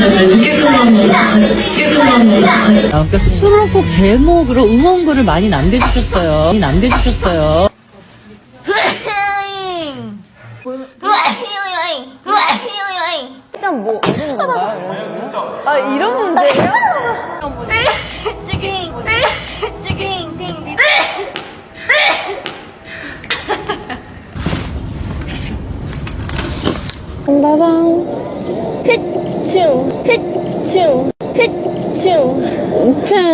늦게 끝나는 것 같아요. 늦게 끝나는 것 같아요. 그러니까 수록곡 제목으로 응원글을 많이 남겨주셨어요. 진짜 뭐 어떤 건가요? 아 이런 문제예요? 빠방 흐충 흐충 흐충